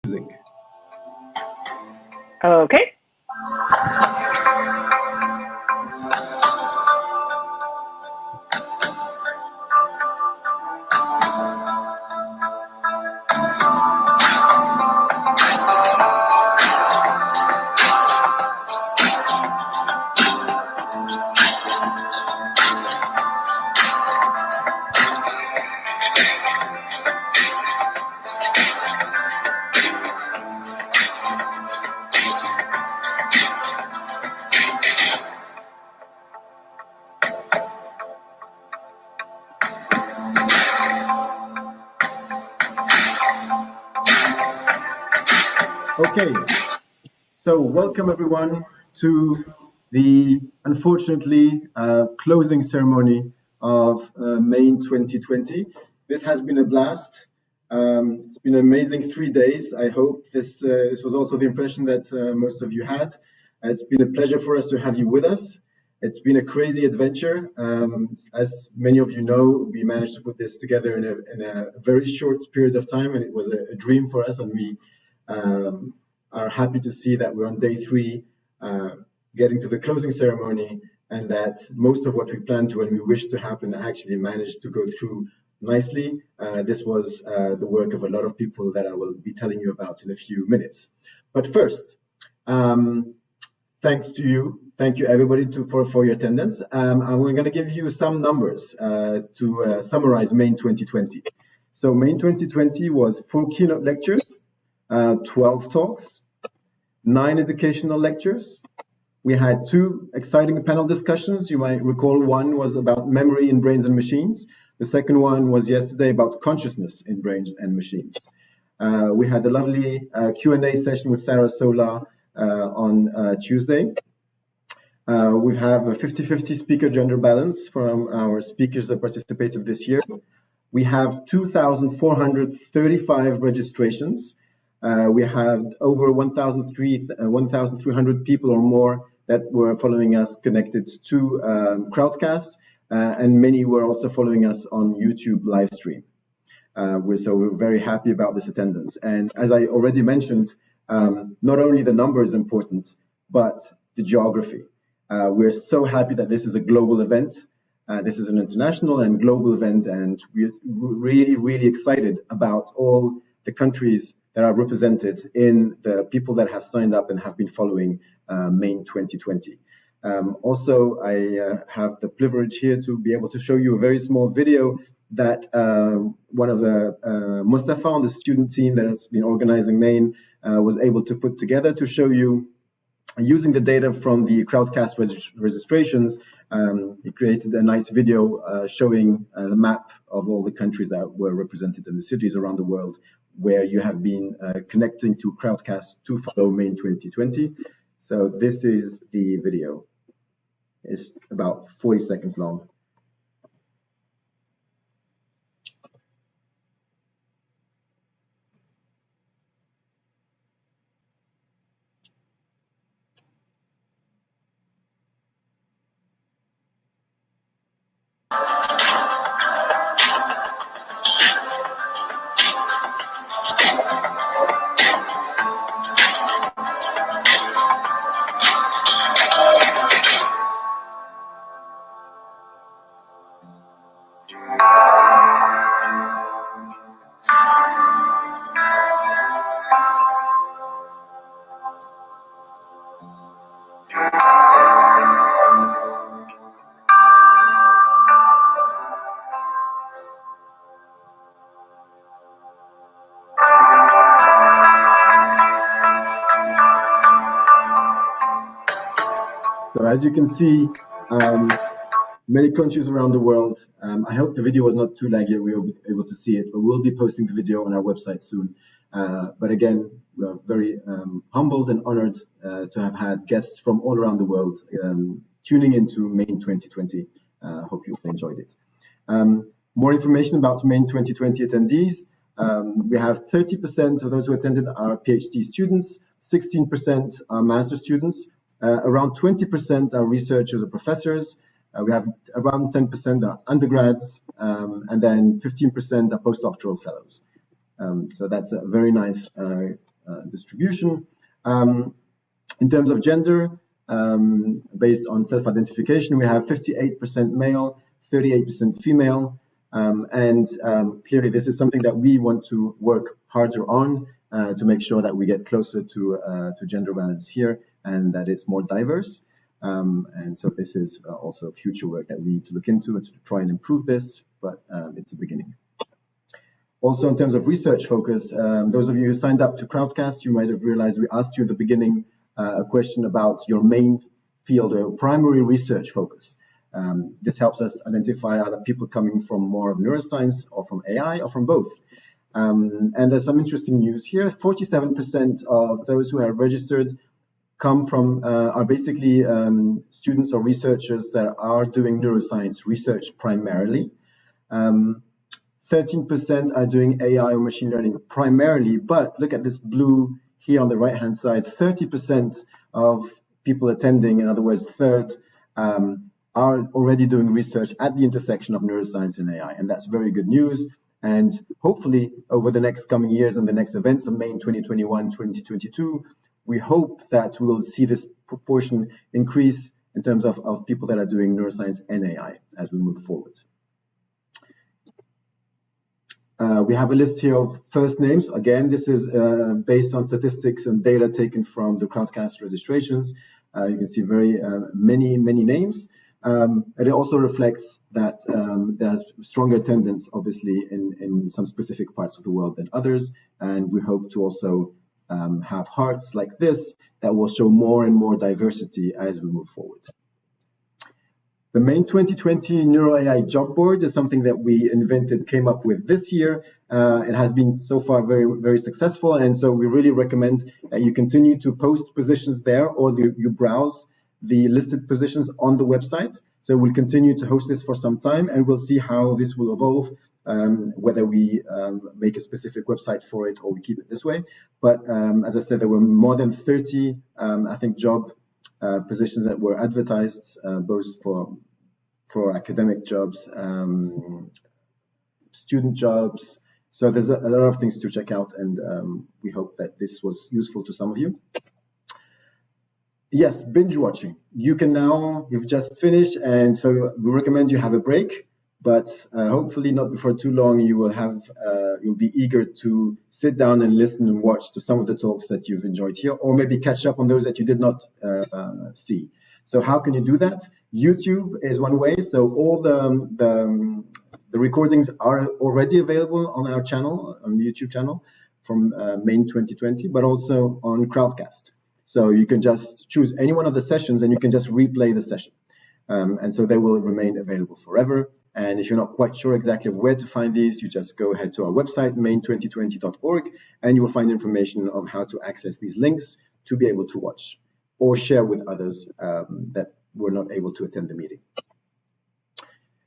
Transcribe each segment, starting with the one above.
music. Okay. Okay, so welcome everyone to the unfortunately closing ceremony of MAIN 2020. This has been a blast. It's been an amazing 3 days. I hope this was also the impression that most of you had. It's been a pleasure for us to have you with us. It's been a crazy adventure. As many of you know, we managed to put this together in a very short period of time, and it was a dream for us, and we are happy to see that we're on day 3, getting to the closing ceremony, and that most of what we planned to and we wished to happen actually managed to go through nicely. This was the work of a lot of people that I will be telling you about in a few minutes. But first, thanks to you. Thank you everybody for your attendance. And we're going to give you some numbers to summarize MAIN 2020. So MAIN 2020 was 4 keynote lectures, 12 talks, 9 educational lectures. We had 2 exciting panel discussions. You might recall one was about memory in brains and machines. The second one was yesterday about consciousness in brains and machines. We had a lovely Q&A session with Sarah Sola on Tuesday. We have a 50-50 speaker gender balance from our speakers that participated this year. We have 2,435 registrations. We have over 1,300 people or more that were following us connected to Crowdcast, and many were also following us on YouTube live stream. So we're very happy about this attendance. And as I already mentioned, not only the number is important, but the geography. We're so happy that this is a global event. This is an international and global event, and we're really, really excited about all the countries that are represented in the people that have signed up and have been following MAIN 2020. Also, I have the privilege here to be able to show you a very small video that one of the Mustafa on the student team that has been organizing MAIN was able to put together to show you, using the data from the Crowdcast registrations. He created a nice video showing the map of all the countries that were represented in the cities around the world where you have been connecting to Crowdcast to follow MAIN 2020. So this is the video. It's about 40 seconds long. So as you can see, many countries around the world. I hope the video was not too laggy. We will be able to see it, but we'll be posting the video on our website soon. But again, we are very humbled and honored to have had guests from all around the world tuning into MAIN 2020. Hope you enjoyed it. More information about MAIN 2020 attendees. We have 30% of those who attended are PhD students, 16% are master students, around 20% are researchers or professors. We have around 10% are undergrads, and then 15% are postdoctoral fellows. So that's a very nice distribution. In terms of gender, based on self-identification, we have 58% male, 38% female, and clearly this is something that we want to work harder on to make sure that we get closer to gender balance here and that it's more diverse. And so this is also future work that we need to look into to try and improve this, but it's a beginning. Also, in terms of research focus, those of you who signed up to Crowdcast, you might have realized we asked you at the beginning a question about your main field or primary research focus. This helps us identify other people coming from more of neuroscience or from AI or from both. And there's some interesting news here. 47% of those who have registered come from, are basically students or researchers that are doing neuroscience research primarily. 13% are doing AI or machine learning primarily, but look at this blue here on the right-hand side, 30% of people attending, in other words, third, are already doing research at the intersection of neuroscience and AI, and that's very good news. And hopefully, over the next coming years and the next events of MAIN 2021, 2022, we hope that we will see this proportion increase in terms of people that are doing neuroscience and AI as we move forward. We have a list here of first names. Again, this is based on statistics and data taken from the Crowdcast registrations. You can see very many names. And it also reflects that there's stronger attendance, obviously, in some specific parts of the world than others. And we hope to also have hearts like this that will show more and more diversity as we move forward. The MAIN 2020 Neuro AI Job Board is something that we came up with this year. It has been so far very successful, and so we really recommend that you continue to post positions there, or you browse the listed positions on the website. So we'll continue to host this for some time, and we'll see how this will evolve, whether we make a specific website for it or we keep it this way. But as I said, there were more than 30, I think, job positions that were advertised, both for academic jobs, student jobs. So there's a lot of things to check out, and we hope that this was useful to some of you. Yes, binge watching. You can now, you've just finished, and so we recommend you have a break, but hopefully not before too long. You will have, you'll be eager to sit down and listen and watch to some of the talks that you've enjoyed here, or maybe catch up on those that you did not see. So how can you do that? YouTube is one way. So all the recordings are already available on our channel, on the YouTube channel from MAIN 2020, but also on Crowdcast. So you can just choose any one of the sessions and you can just replay the session. And so they will remain available forever. And if you're not quite sure exactly where to find these, you just go ahead to our website, main2020.org, and you will find information on how to access these links to be able to watch or share with others that were not able to attend the meeting.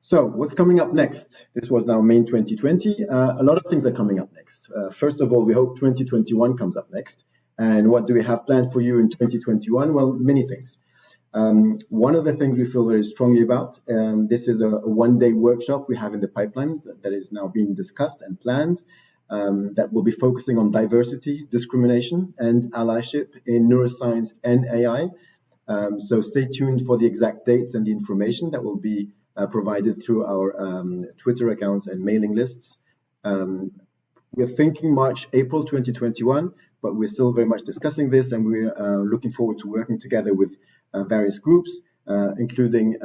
So what's coming up next? This was now MAIN 2020. A lot of things are coming up next. First of all, we hope 2021 comes up next. And what do we have planned for you in 2021? Well, many things. One of the things we feel very strongly about, this is a one-day workshop we have in the pipelines that is now being discussed and planned, that will be focusing on diversity, discrimination, and allyship in neuroscience and AI. So stay tuned for the exact dates and the information that will be provided through our Twitter accounts and mailing lists. We're thinking March, April 2021, but we're still very much discussing this, and we're looking forward to working together with various groups, including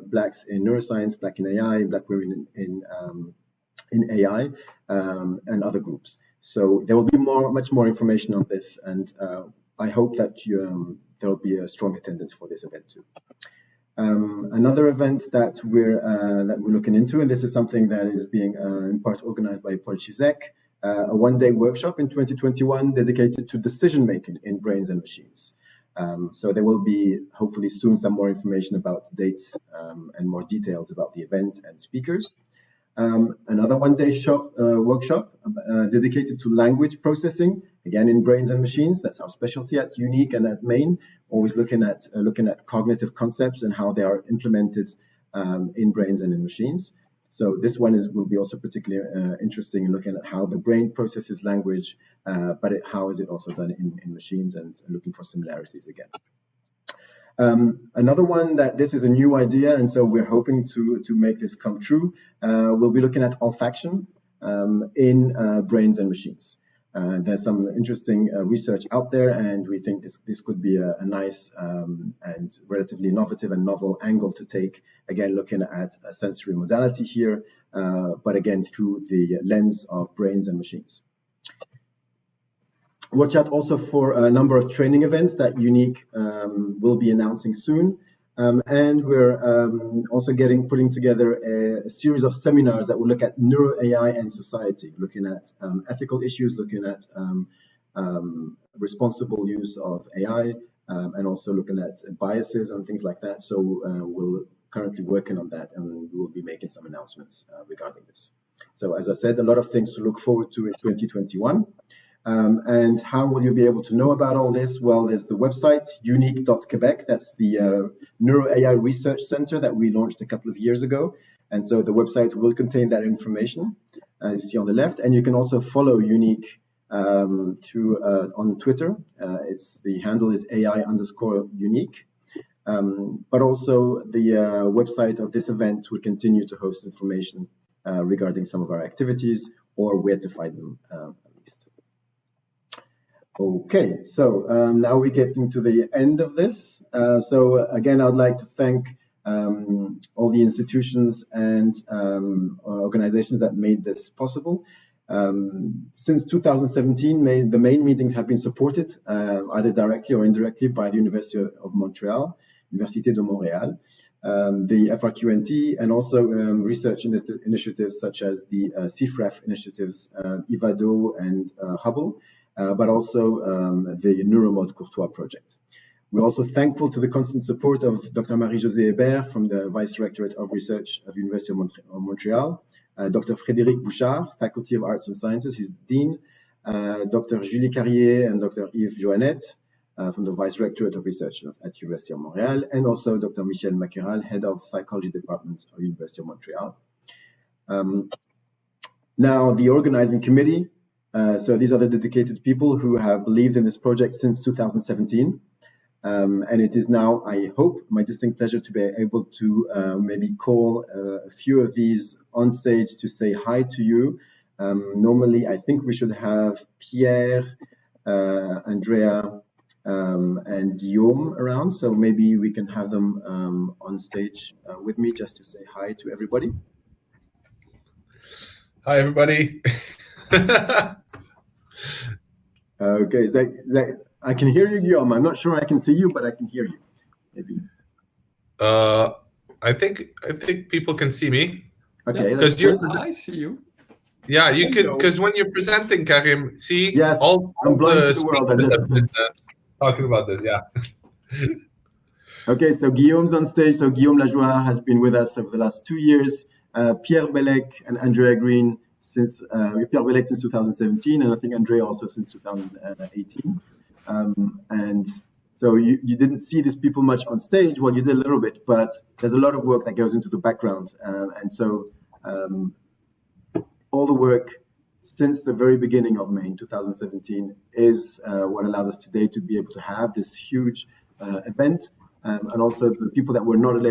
Blacks in neuroscience, Black in AI, Black women in AI, and other groups. So there will be much more information on this, and I hope that there will be a strong attendance for this event too. Another event that we're looking into, and this is something that is being in part organized by Paul Chizek, a one-day workshop in 2021 dedicated to decision-making in brains and machines. So there will be hopefully soon some more information about dates and more details about the event and speakers. Another one-day workshop dedicated to language processing, again in brains and machines. That's our specialty at Unique and at MAIN, always looking at cognitive concepts and how they are implemented in brains and in machines. So this one will be also particularly interesting in looking at how the brain processes language, but how is it also done in machines, and looking for similarities again. Another one that this is a new idea, and so we're hoping to make this come true. We'll be looking at olfaction in brains and machines. There's some interesting research out there, and we think this could be a nice and relatively innovative and novel angle to take, again looking at a sensory modality here, but again through the lens of brains and machines. Watch out also for a number of training events that Unique will be announcing soon. And we're also putting together a series of seminars that will look at neuro AI and society, looking at ethical issues, looking at responsible use of AI, and also looking at biases and things like that. So we're currently working on that, and we will be making some announcements regarding this. So as I said, a lot of things to look forward to in 2021. And how will you be able to know about all this? Well, there's the website, unique.quebec. That's the Neuro AI Research Center that we launched a couple of years ago. And so the website will contain that information, you see on the left. And you can also follow Unique on Twitter. The handle is AI_unique. But also the website of this event will continue to host information regarding some of our activities or where to find them. Okay, so now we're getting to the end of this. So again, I'd like to thank all the institutions and organizations that made this possible. Since 2017, the main meetings have been supported either directly or indirectly by the University of Montreal, Université de Montréal, the FRQNT, and also research initiatives such as the CFREF initiatives, IVADO and Hubble, but also the Neuromod Courtois project. We're also thankful to the constant support of Dr. Marie-Josée Hébert from the Vice Directorate of Research of the University of Montreal, Dr. Frédéric Bouchard, Faculty of Arts and Sciences, he's Dean, Dr. Julie Carrier and Dr. Yves Joannette from the Vice Directorate of Research at University of Montreal, and also Dr. Michel Maqueral, Head of Psychology Department of University of Montreal. Now, the organizing committee. So these are the dedicated people who have believed in this project since 2017. And it is now, I hope, my distinct pleasure to be able to maybe call a few of these on stage to say hi to you. Normally, I think we should have Pierre, Andrea, and Guillaume around. So maybe we can have them on stage with me just to say hi to everybody. Hi, everybody. Okay, is that I can hear you, Guillaume. I'm not sure I can see you, but I can hear you. Maybe. I think people can see me. Okay, because I see you. Yeah, you can, because when you're presenting, Karim, see, yes, all I'm blind the to the world. I'm just talking about this. Yeah. Okay, so Guillaume's on stage. So Guillaume Lajoie has been with us over the last 2 years. Pierre Bellec and Andrea Green since Pierre Bellec since 2017, and I think Andrea also since 2018. And so you didn't see these people much on stage. Well, you did a little bit, but there's a lot of work that goes into the background. And so all the work since the very beginning of MAIN 2017 is what allows us today to be able to have this huge event. And also the people that were not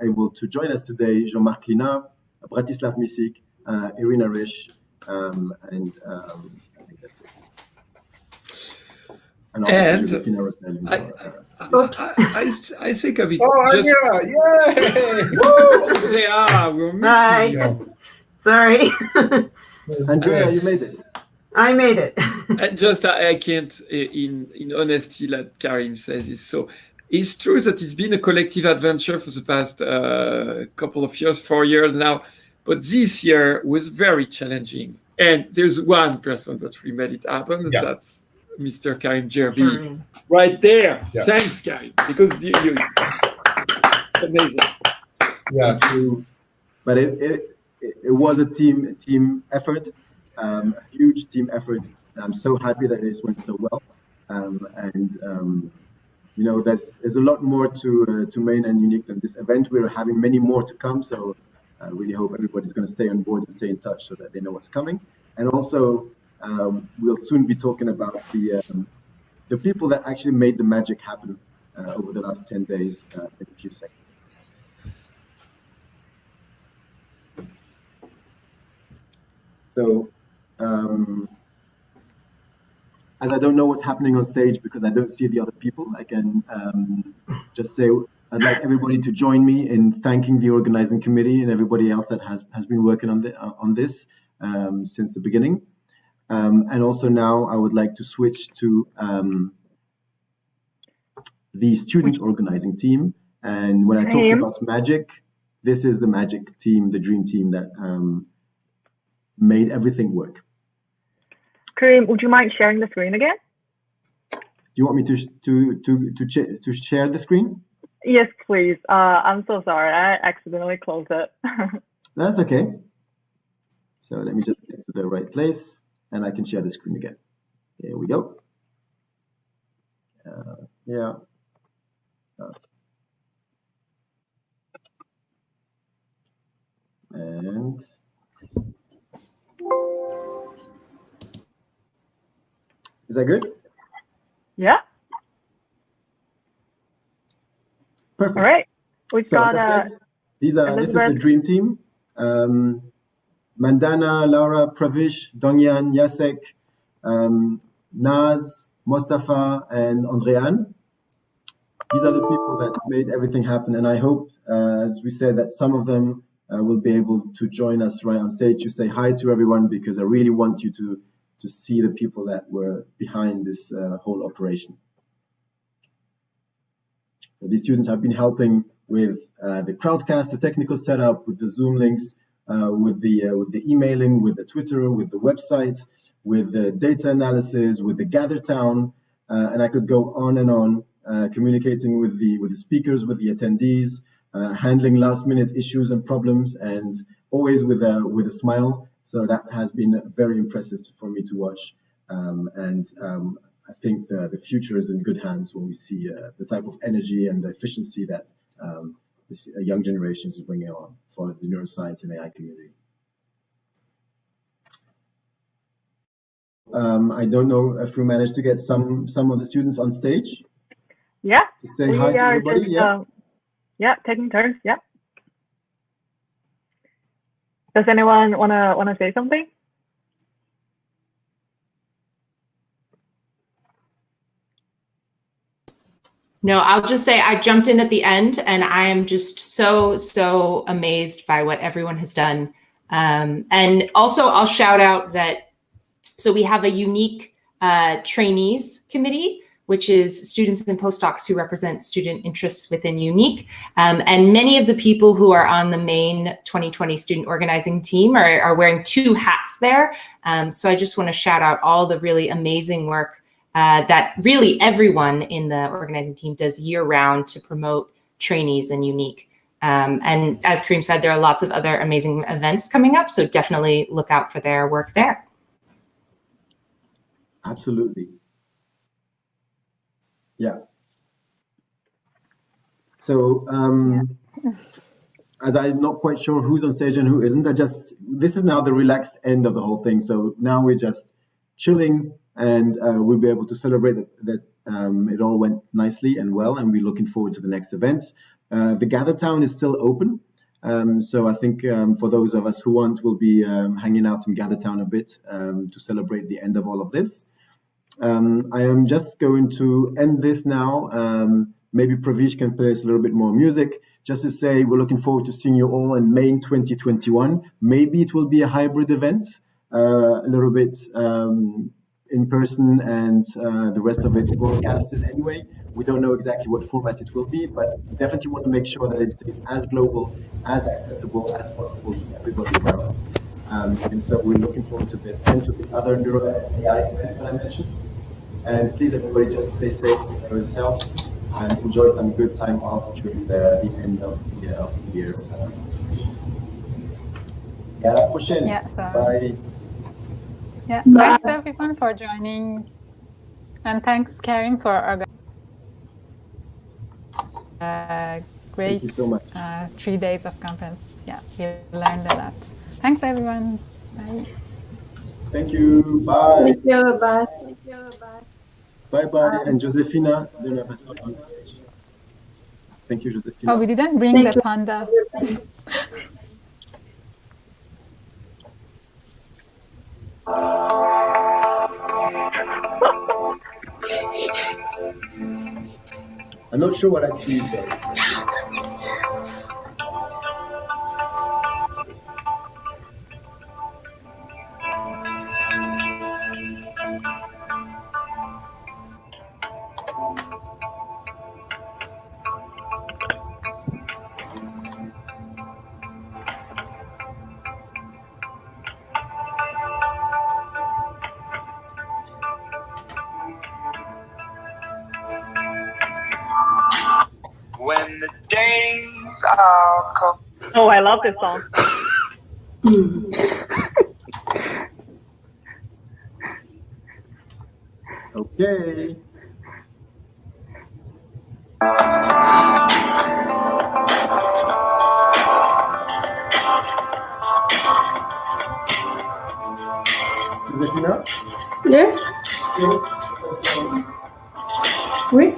able to join us today, Jean-Marc Lina, Bratislav Misik, Irina Risch, and I think that's it. And I think of it. Oh, just... yeah! Yay! Andrea, we're missing you. Sorry. Andrea, you made it. I made it. And just I can't, in honesty, like Karim says, is so. It's true that it's been a collective adventure for the past couple of years, 4 years now. But this year was very challenging. And there's one person that really made it happen, and that's Mr. Karim Gerbi. Right there. Yeah. Thanks, Karim. Because you amazing. Yeah. But it was a team effort, a huge team effort. And I'm so happy that this went so well. You know, there's a lot more to MAIN and Unique than this event. We're having many more to come. So I really hope everybody's going to stay on board and stay in touch so that they know what's coming. And also, we'll soon be talking about the people that actually made the magic happen over the last 10 days in a few seconds. So, as I don't know what's happening on stage because I don't see the other people, I can just say I'd like everybody to join me in thanking the organizing committee and everybody else that has been working on this since the beginning. And also now I would like to switch to the student organizing team. And when I talked about magic, this is the magic team, the dream team that made everything work. Karim, would you mind sharing the screen again? Do you want me to share the screen? Yes, please. I'm so sorry. I accidentally closed it. That's okay. So let me just get to the right place and I can share the screen again. Here we go. Yeah. And is that good? Yeah. Perfect. All right. We've got this is the dream team. Mandana, Laura, Pravish, Dongyan, Jacek, Naz, Mostafa, and Andrean. These are the people that made everything happen. And I hope, as we said, that some of them will be able to join us right on stage to say hi to everyone, because I really want you to see the people that were behind this whole operation. So these students have been helping with the crowdcast, the technical setup, with the Zoom links, with the emailing, with the Twitter, with the website, with the data analysis, with the Gather Town, and I could go on and on, communicating with the speakers, with the attendees, handling last-minute issues and problems, and always with a smile. So that has been very impressive for me to watch, I think the future is in good hands when we see the type of energy and the efficiency that this young generation is bringing on for the neuroscience and AI community. I don't know if we managed to get some of the students on stage. Yeah. To say hi to everybody. Just, yeah, taking turns. Yeah. Does anyone wanna say something? No, I'll just say I jumped in at the end, and I am just so amazed by what everyone has done. And also, I'll shout out that, so we have a unique trainees committee, which is students and postdocs who represent student interests within UNIQ. And many of the people who are on the MAIN 2020 student organizing team are wearing two hats there. So I just want to shout out all the really amazing work that really everyone in the organizing team does year-round to promote trainees and UNIQ. And as Karim said, there are lots of other amazing events coming up, so definitely look out for their work there. Absolutely. Yeah. So as I'm not quite sure who's on stage and who isn't, this is now the relaxed end of the whole thing. So now we're just chilling, and we'll be able to celebrate that it all went nicely and well, and we're looking forward to the next events. The Gather Town is still open, so I think for those of us who want, we'll be hanging out in Gather Town a bit to celebrate the end of all of this. I am just going to end this now. Maybe Pravish can play us a little bit more music, just to say we're looking forward to seeing you all in MAIN 2021. Maybe it will be a hybrid event, a little bit in person, and the rest of it broadcasted anyway. We don't know exactly what format it will be, but definitely want to make sure that it stays as global, as accessible as possible to everybody around. And so we're looking forward to this and to the other neuro AI events that I mentioned. And please, everybody, just stay safe for yourselves and enjoy some good time off during the end of the year. À la prochaine. Yeah, so, bye. Yeah, Bye. thanks everyone for joining, and thanks Karim for organizing. great you so much. 3 days of conference. Yeah, we learned a lot. Thanks, everyone. Bye. Thank you. Bye. Thank you. Bye. Bye bye. And Josefina, I don't know if I saw you on stage. Thank you, Josefina. Oh, we didn't bring Thank the you. panda. I'm not sure what I see though. When the days are cold. Oh, I love this song. Okay. Josefina? Yeah. Oui.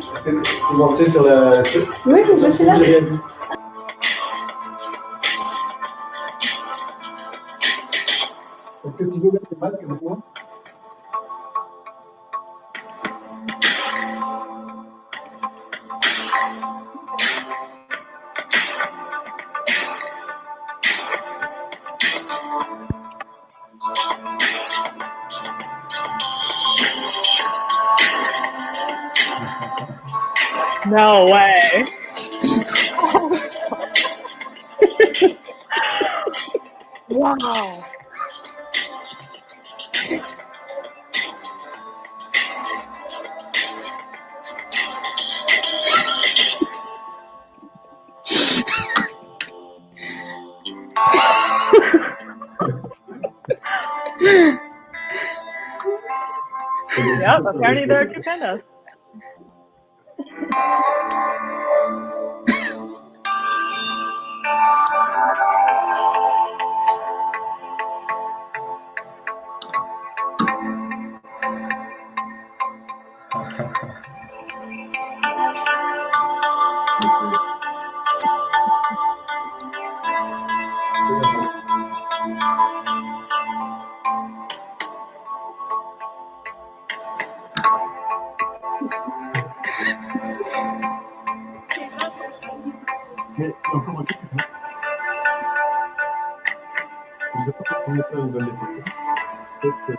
Vous montez sur le truc? Oui, je suis là. J'ai rien vu. Est-ce que tu veux mettre le masque avec moi? No way. Wow. Yep, apparently there are two pandas. Mais encore un truc. Je sais pas combien de temps ils veulent laisser ça. Peut-être que...